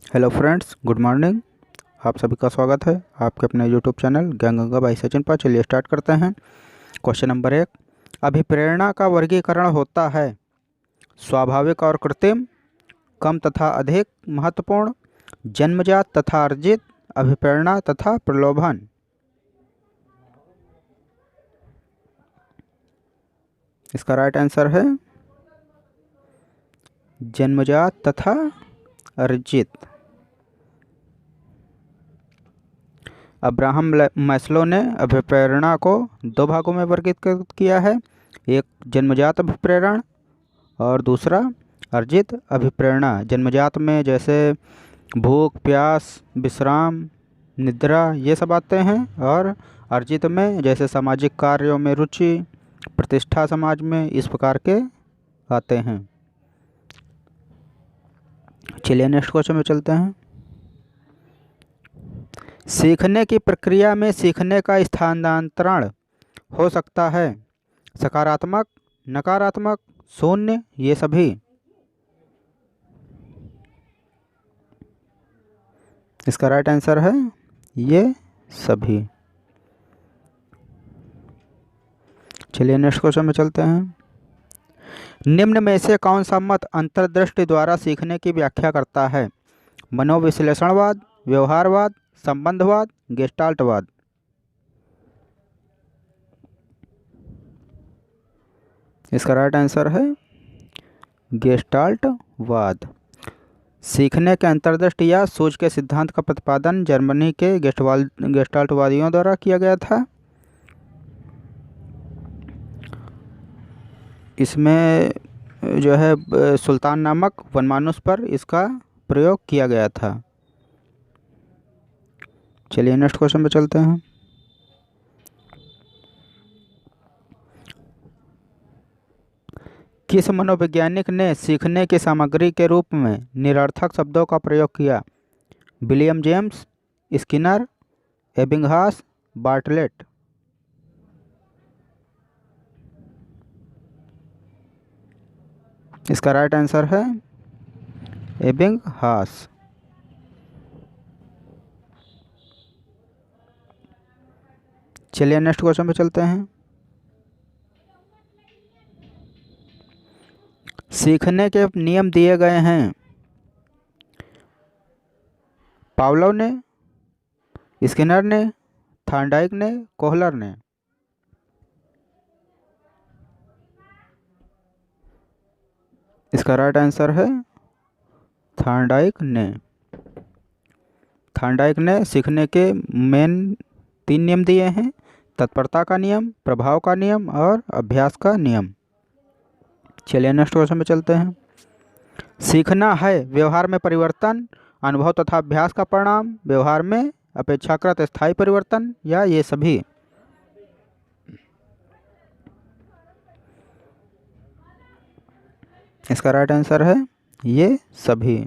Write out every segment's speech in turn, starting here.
Hello friends, good morning. आप सभी का स्वागत है आपके अपने यूट्यूब चैनल ज्ञान गंगा बाई सचिन पर। चलिए स्टार्ट करते हैं। Question number 1। अभिप्रेरणा का वर्गीकरण होता है स्वाभाविक और कृत्रिम, कम तथा अधिक महत्वपूर्ण, जन्मजात तथा अर्जित, अभिप्रेरणा तथा प्रलोभन। इसका राइट आंसर है जन्मजात तथा अर्जित। अब्राहम मैस्लो ने अभिप्रेरणा को दो भागों में वर्गीकृत किया है। एक जन्मजात अभिप्रेरण और दूसरा अर्जित अभिप्रेरणा। जन्मजात में जैसे भूख, प्यास, विश्राम, निद्रा ये सब आते हैं, और अर्जित में जैसे सामाजिक कार्यों में रुचि, प्रतिष्ठा समाज में, इस प्रकार के आते हैं। चलिए नेक्स्ट क्वेश्चन में चलते हैं। सीखने की प्रक्रिया में सीखने का स्थानांतरण हो सकता है सकारात्मक, नकारात्मक, शून्य, ये सभी। इसका राइट आंसर है ये सभी। चलिए नेक्स्ट क्वेश्चन में चलते हैं। निम्न में से कौन सा मत अंतर्दृष्टि द्वारा सीखने की व्याख्या करता है? मनोविश्लेषणवाद, व्यवहारवाद, संबंधवाद, गेस्टाल्टवाद। इसका राइट आंसर है गेस्टाल्टवाद। सीखने के अंतर्दृष्टि या सूझ के सिद्धांत का प्रतिपादन जर्मनी के गेस्टाल्टवादियों द्वारा किया गया था। इसमें जो है सुल्तान नामक वनमानुष पर इसका प्रयोग किया गया था। चलिए नेक्स्ट क्वेश्चन पे चलते हैं। किस मनोवैज्ञानिक ने सीखने की सामग्री के रूप में निरर्थक शब्दों का प्रयोग किया? William James, Skinner, Ebbinghaus, Bartlett. इसका राइट आंसर है एबिंगहास। चलिए नेक्स्ट क्वेश्चन पे चलते हैं। सीखने के नियम दिए गए हैं पावलोव ने, स्किनर ने, थॉर्नडाइक ने, कोहलर ने। इसका राइट आंसर है थॉर्नडाइक ने। थॉर्नडाइक ने सीखने के मेन 3 नियम दिए हैं: तत्परता का नियम, प्रभाव का नियम और अभ्यास का नियम। चलिए नेक्स्ट क्वेश्चन में चलते हैं। सीखना है व्यवहार में परिवर्तन, अनुभव तथा अभ्यास का परिणाम, व्यवहार में अपेक्षाकृत स्थायी परिवर्तन, या ये सभी। इसका राइट आंसर है ये सभी।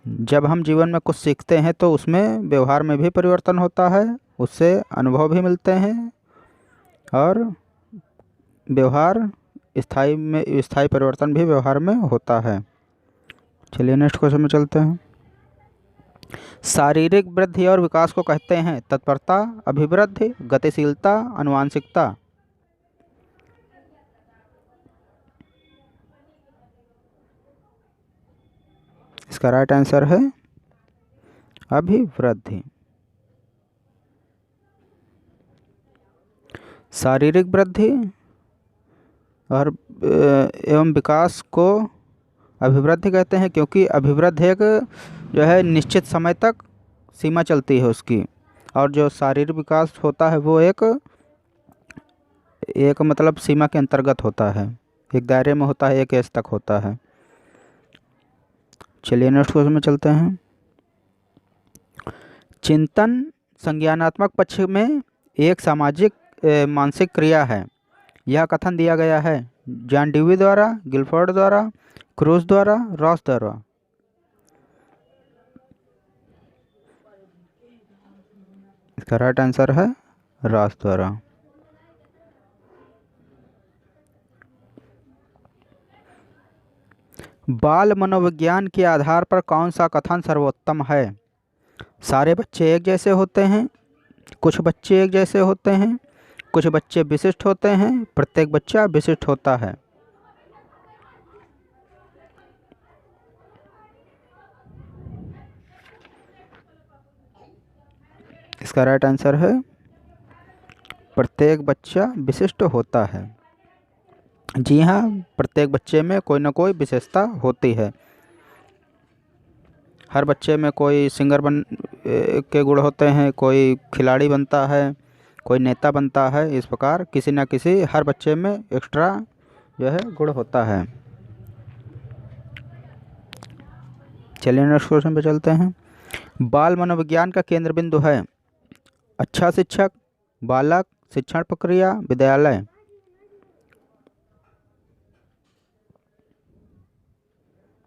जब हम जीवन में कुछ सीखते हैं तो उसमें व्यवहार में भी परिवर्तन होता है, उससे अनुभव भी मिलते हैं, और व्यवहार स्थायी परिवर्तन भी व्यवहार में होता है। चलिए नेक्स्ट क्वेश्चन में चलते हैं। शारीरिक वृद्धि और विकास को कहते हैं तत्परता, अभिवृद्धि, गतिशीलता, आनुवांशिकता। इसका राइट आंसर है अभिवृद्धि। शारीरिक वृद्धि और एवं विकास को अभिवृद्धि कहते हैं, क्योंकि अभिवृद्धि एक जो है निश्चित समय तक सीमा चलती है उसकी, और जो शारीरिक विकास होता है वो एक मतलब सीमा के अंतर्गत होता है, एक दायरे में होता है, एक एज तक होता है। चलिए नेक्स्ट क्वेश्चन में चलते हैं। चिंतन संज्ञानात्मक पक्ष में एक सामाजिक मानसिक क्रिया है। यह कथन दिया गया है जॉन ड्यूवी द्वारा, गिलफोर्ड द्वारा, क्रूज द्वारा, रॉस द्वारा। इसका राइट आंसर है रॉस द्वारा। बाल मनोविज्ञान के आधार पर कौन सा कथन सर्वोत्तम है? सारे बच्चे एक जैसे होते हैं, कुछ बच्चे एक जैसे होते हैं, कुछ बच्चे विशिष्ट होते हैं, प्रत्येक बच्चा विशिष्ट होता है। इसका राइट आंसर है प्रत्येक बच्चा विशिष्ट होता है। जी हाँ, प्रत्येक बच्चे में कोई ना कोई विशेषता होती है। हर बच्चे में कोई सिंगर के गुण होते हैं, कोई खिलाड़ी बनता है, कोई नेता बनता है। इस प्रकार किसी न किसी हर बच्चे में एक्स्ट्रा जो है गुण होता है। चलिए नेक्स्ट क्वेश्चन पे चलते हैं। बाल मनोविज्ञान का केंद्र बिंदु है अच्छा शिक्षक, बालक, शिक्षण प्रक्रिया, विद्यालय।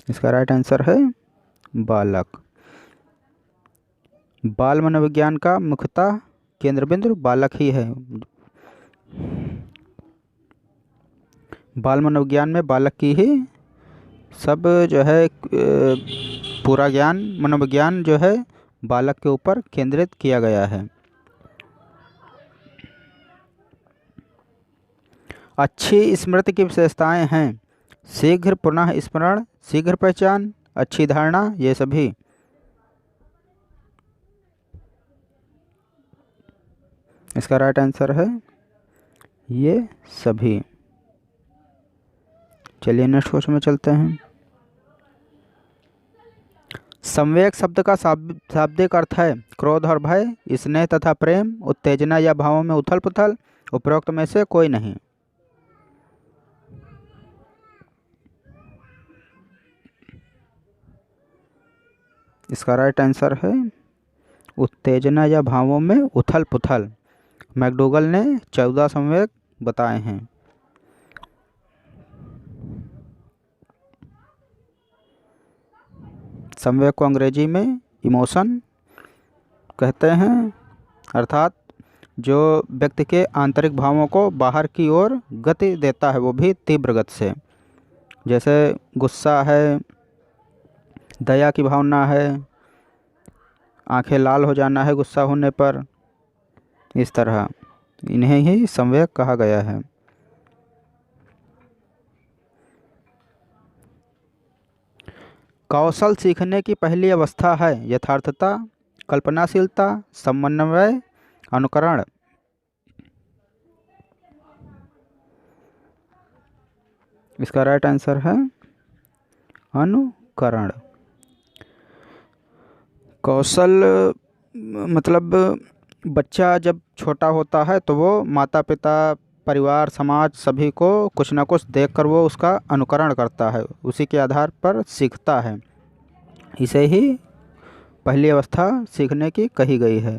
इसका राइट आंसर है बालक। बाल मनोविज्ञान का मुख्यतः केंद्र बिंदु बालक ही है। बाल मनोविज्ञान में बालक की ही सब जो है पूरा ज्ञान मनोविज्ञान जो है बालक के ऊपर केंद्रित किया गया है। अच्छी स्मृति की विशेषताएं हैं शीघ्र पुनः स्मरण, शीघ्र पहचान, अच्छी धारणा, ये सभी। इसका राइट आंसर है ये सभी। चलिए नेक्स्ट क्वेश्चन में चलते हैं। संवेग शब्द का शाब्दिक अर्थ है क्रोध और भय, स्नेह तथा प्रेम, उत्तेजना या भावों में उथल पुथल, उपरोक्त में से कोई नहीं। इसका राइट आंसर है उत्तेजना या भावों में उथल पुथल। मैकडूगल ने 14 संवेग बताए हैं। संवेग को अंग्रेजी में इमोशन कहते हैं, अर्थात जो व्यक्ति के आंतरिक भावों को बाहर की ओर गति देता है, वो भी तीव्र गति से। जैसे गुस्सा है, दया की भावना है, आंखें लाल हो जाना है गुस्सा होने पर, इस तरह इन्हें ही संवेग कहा गया है। कौशल सीखने की पहली अवस्था है यथार्थता, कल्पनाशीलता, समन्वय, अनुकरण। इसका राइट आंसर है अनुकरण। कौशल मतलब बच्चा जब छोटा होता है तो वो माता पिता, परिवार, समाज सभी को कुछ ना कुछ देखकर वो उसका अनुकरण करता है, उसी के आधार पर सीखता है। इसे ही पहली अवस्था सीखने की कही गई है,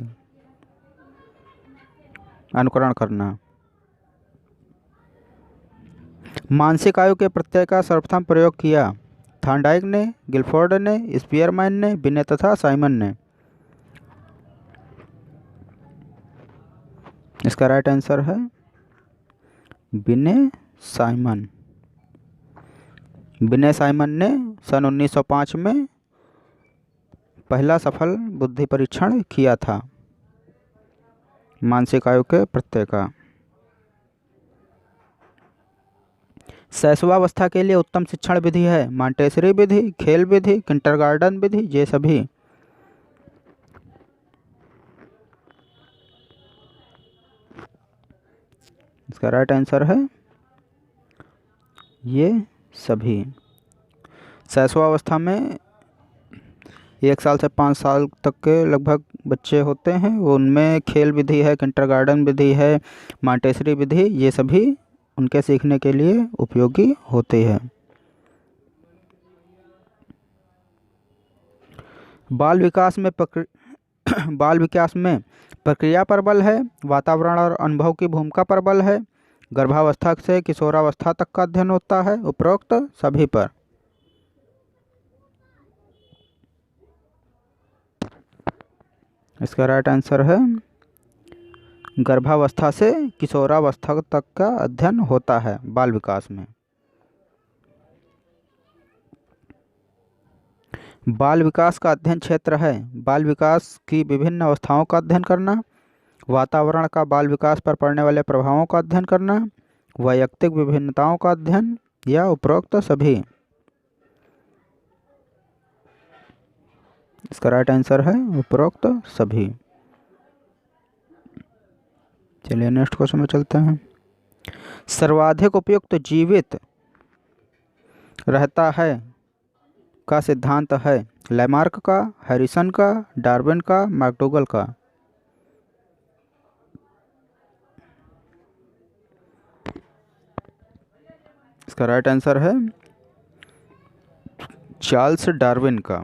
अनुकरण करना। मानसिक आयु के प्रत्यय का सर्वप्रथम प्रयोग किया थॉर्नडाइक ने, गिलफोर्ड ने, स्पीयरमैन ने, बिने तथा साइमन ने। इसका राइट आंसर है बिने साइमन। बिने साइमन ने सन 1905 में पहला सफल बुद्धि परीक्षण किया था मानसिक आयु के प्रत्यय का। शैशवावस्था के लिए उत्तम शिक्षण विधि है मॉन्टेसरी विधि, खेल विधि, किंडरगार्टन विधि, ये सभी। इसका राइट आंसर है ये सभी। शैशवावस्था में 1 साल से 5 साल तक के लगभग बच्चे होते हैं, वो उनमें खेल विधि है, किंडरगार्टन विधि है, मॉन्टेसरी विधि, ये सभी उनके सीखने के लिए उपयोगी होते हैं। बाल विकास में प्रक्रिया पर बल है, वातावरण और अनुभव की भूमिका पर बल है, गर्भावस्था से किशोरावस्था तक का अध्ययन होता है, उपरोक्त सभी पर। इसका राइट आंसर है गर्भावस्था से किशोरावस्था तक का अध्ययन होता है बाल विकास में। बाल विकास का अध्ययन क्षेत्र है बाल विकास की विभिन्न अवस्थाओं का अध्ययन करना, वातावरण का बाल विकास पर पड़ने वाले प्रभावों का अध्ययन करना, वैयक्तिक विभिन्नताओं का अध्ययन, या उपरोक्त सभी। इसका राइट आंसर है उपरोक्त सभी। चलिए नेक्स्ट क्वेश्चन में चलते हैं। सर्वाधिक उपयुक्त जीवित रहता है का सिद्धांत है लैमार्क का, हैरिसन का, डार्विन का, मैकडूगल का। इसका राइट आंसर है चार्ल्स डार्विन का।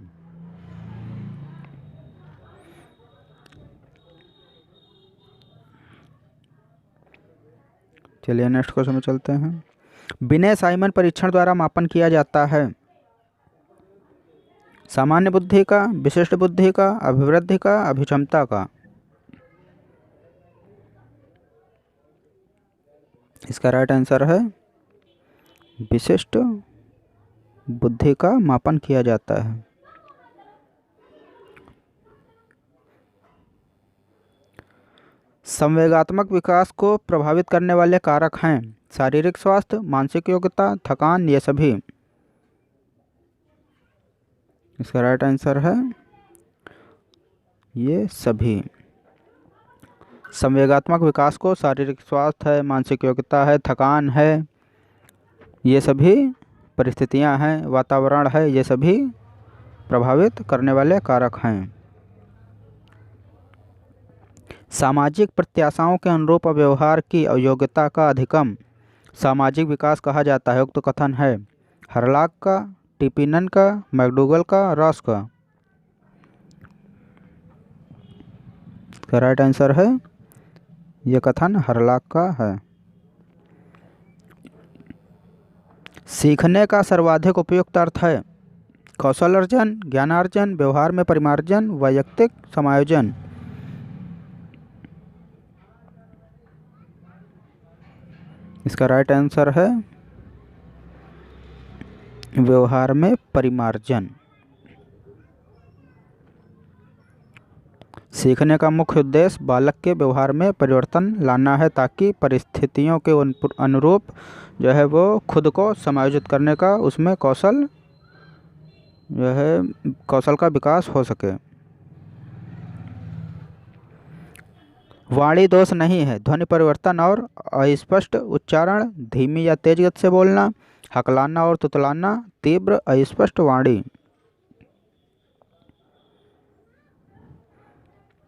चलिए नेक्स्ट क्वेश्चन में चलते हैं। बिने साइमन परीक्षण द्वारा मापन किया जाता है सामान्य बुद्धि का, विशिष्ट बुद्धि का, अभिवृद्धि का, अभिक्षमता का। इसका राइट आंसर है विशिष्ट बुद्धि का मापन किया जाता है। संवेगात्मक विकास को प्रभावित करने वाले कारक हैं शारीरिक स्वास्थ्य, मानसिक योग्यता, थकान, ये सभी। इसका राइट आंसर है ये सभी। संवेगात्मक विकास को शारीरिक स्वास्थ्य है, मानसिक योग्यता है, थकान है, ये सभी परिस्थितियां हैं, वातावरण है, ये सभी प्रभावित करने वाले कारक हैं। सामाजिक प्रत्याशाओं के अनुरूप व्यवहार की अयोग्यता का अधिगम सामाजिक विकास कहा जाता है। उक्त कथन है हरलाक का, टिपिनन का, मैकडूगल का, रॉस का। इसका राइट आंसर है यह कथन हरलाक का है। सीखने का सर्वाधिक उपयुक्त अर्थ है कौशल अर्जन, ज्ञानार्जन, व्यवहार में परिमार्जन, वैयक्तिक समायोजन। इसका राइट आंसर है व्यवहार में परिमार्जन। सीखने का मुख्य उद्देश्य बालक के व्यवहार में परिवर्तन लाना है ताकि परिस्थितियों के अनुरूप जो है वो खुद को समायोजित करने का उसमें कौशल जो है कौशल का विकास हो सके। वाणी दोष नहीं है ध्वनि परिवर्तन और अस्पष्ट उच्चारण, धीमी या तेज गति से बोलना, हकलाना और तुतलाना, तीव्र अस्पष्ट वाणी।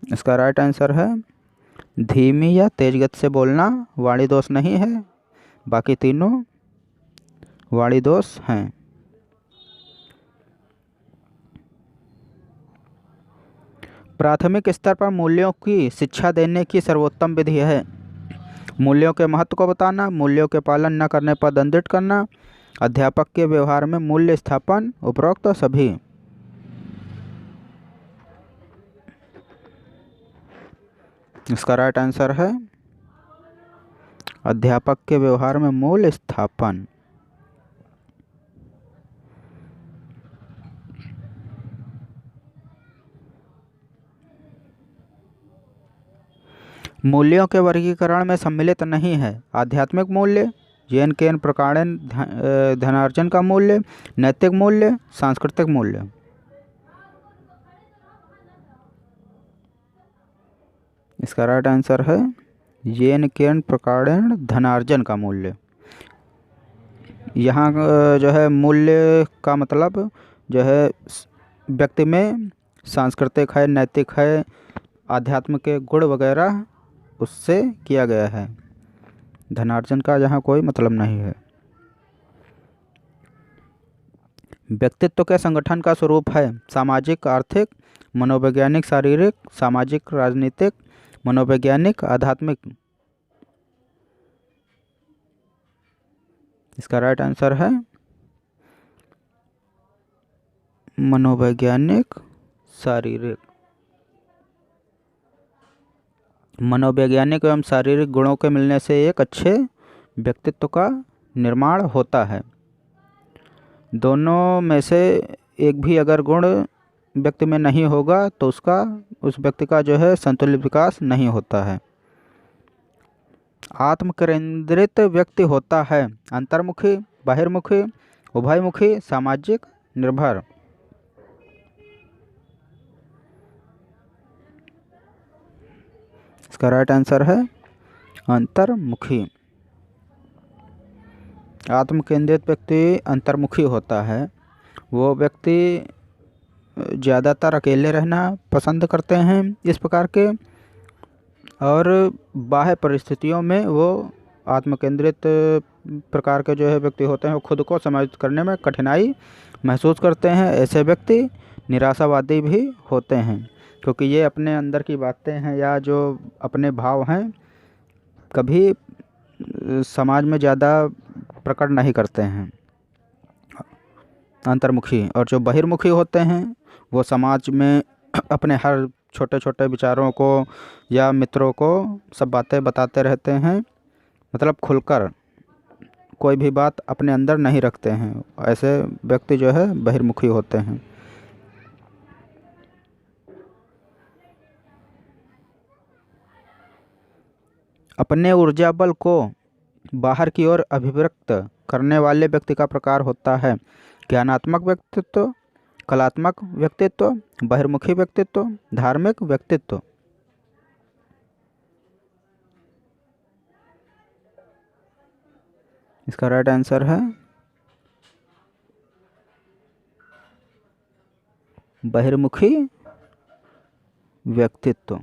इसका राइट आंसर है धीमी या तेज गति से बोलना वाणी दोष नहीं है, बाकी तीनों वाणी दोष हैं। प्राथमिक स्तर पर मूल्यों की शिक्षा देने की सर्वोत्तम विधि है मूल्यों के महत्व को बताना, मूल्यों के पालन न करने पर दंडित करना, अध्यापक के व्यवहार में मूल्य स्थापन, उपरोक्त सभी। इसका राइट आंसर है अध्यापक के व्यवहार में मूल्य स्थापन। मूल्यों के वर्गीकरण में सम्मिलित नहीं है आध्यात्मिक मूल्य, येन केन प्रकारेण धनार्जन का मूल्य, नैतिक मूल्य, सांस्कृतिक मूल्य। इसका राइट आंसर है येन केन प्रकारेण धनार्जन का मूल्य। यहाँ जो है मूल्य का मतलब जो है व्यक्ति में सांस्कृतिक है, नैतिक है, आध्यात्म के गुण वगैरह उससे किया गया है। धनार्जन का यहाँ कोई मतलब नहीं है। व्यक्तित्व के संगठन का स्वरूप है सामाजिक, आर्थिक, मनोवैज्ञानिक, शारीरिक, सामाजिक, राजनीतिक, मनोवैज्ञानिक, आध्यात्मिक। इसका राइट आंसर है मनोवैज्ञानिक, शारीरिक। मनोवैज्ञानिक एवं शारीरिक गुणों के मिलने से एक अच्छे व्यक्तित्व का निर्माण होता है। दोनों में से एक भी अगर गुण व्यक्ति में नहीं होगा तो उस व्यक्ति का जो है संतुलित विकास नहीं होता है। आत्म केंद्रित व्यक्ति होता है अंतर्मुखी, बहिर्मुखी, उभयमुखी, सामाजिक, निर्भर। इसका राइट आंसर है अंतर्मुखी। आत्म केंद्रित व्यक्ति अंतर्मुखी होता है। वो व्यक्ति ज़्यादातर अकेले रहना पसंद करते हैं इस प्रकार के, और बाह्य परिस्थितियों में वो आत्म केंद्रित प्रकार के जो है व्यक्ति होते हैं, वो खुद को समायोजित करने में कठिनाई महसूस करते हैं। ऐसे व्यक्ति निराशावादी भी होते हैं, क्योंकि ये अपने अंदर की बातें हैं या जो अपने भाव हैं कभी समाज में ज़्यादा प्रकट नहीं करते हैं, अंतर्मुखी। और जो बहिर्मुखी होते हैं वो समाज में अपने हर छोटे छोटे विचारों को या मित्रों को सब बातें बताते रहते हैं, मतलब खुलकर कोई भी बात अपने अंदर नहीं रखते हैं। ऐसे व्यक्ति जो है बहिर्मुखी होते हैं। अपने ऊर्जा बल को बाहर की ओर अभिव्यक्त करने वाले व्यक्ति का प्रकार होता है ज्ञानात्मक व्यक्तित्व, कलात्मक व्यक्तित्व, बहिर्मुखी व्यक्तित्व, धार्मिक व्यक्तित्व। इसका राइट आंसर है बहिर्मुखी व्यक्तित्व।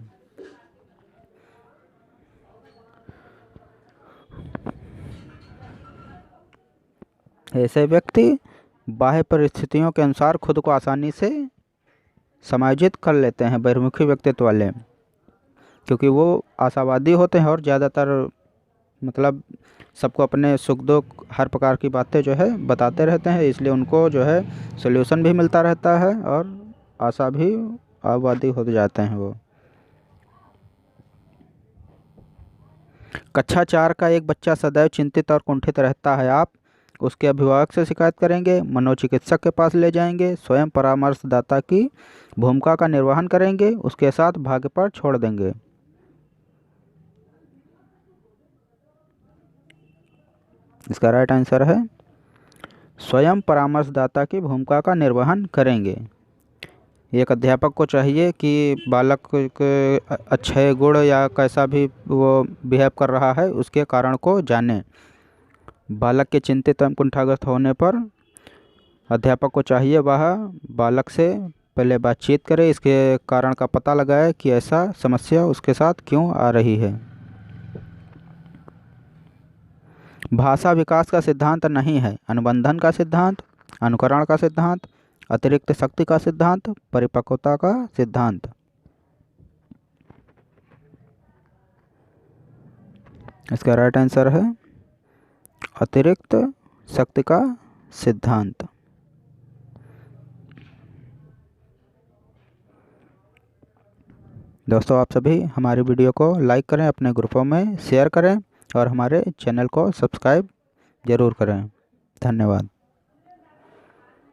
ऐसे व्यक्ति बाह्य परिस्थितियों के अनुसार खुद को आसानी से समायोजित कर लेते हैं, बहिर्मुखी व्यक्तित्व वाले, क्योंकि वो आशावादी होते हैं और ज़्यादातर मतलब सबको अपने सुख दुख हर प्रकार की बातें जो है बताते रहते हैं, इसलिए उनको जो है सॉल्यूशन भी मिलता रहता है और आशा भी आशावादी हो जाते हैं वो। कक्षा 4 का एक बच्चा सदैव चिंतित और कुंठित रहता है। आप उसके अभिभावक से शिकायत करेंगे, मनोचिकित्सक के पास ले जाएंगे, स्वयं परामर्शदाता की भूमिका का निर्वहन करेंगे, उसके साथ भाग्य पर छोड़ देंगे। इसका राइट आंसर है स्वयं परामर्शदाता की भूमिका का निर्वहन करेंगे। एक अध्यापक को चाहिए कि बालक के अच्छे गुण या कैसा भी वो बिहेव कर रहा है उसके कारण को जाने। बालक के चिंतित एवं कुंठाग्रस्त होने पर अध्यापक को चाहिए वह बालक से पहले बातचीत करे, इसके कारण का पता लगाए कि ऐसा समस्या उसके साथ क्यों आ रही है। भाषा विकास का सिद्धांत नहीं है अनुबंधन का सिद्धांत, अनुकरण का सिद्धांत, अतिरिक्त शक्ति का सिद्धांत, परिपक्वता का सिद्धांत। इसका राइट आंसर है अतिरिक्त शक्ति का सिद्धांत। दोस्तों, आप सभी हमारी वीडियो को लाइक करें, अपने ग्रुपों में शेयर करें और हमारे चैनल को सब्सक्राइब ज़रूर करें। धन्यवाद।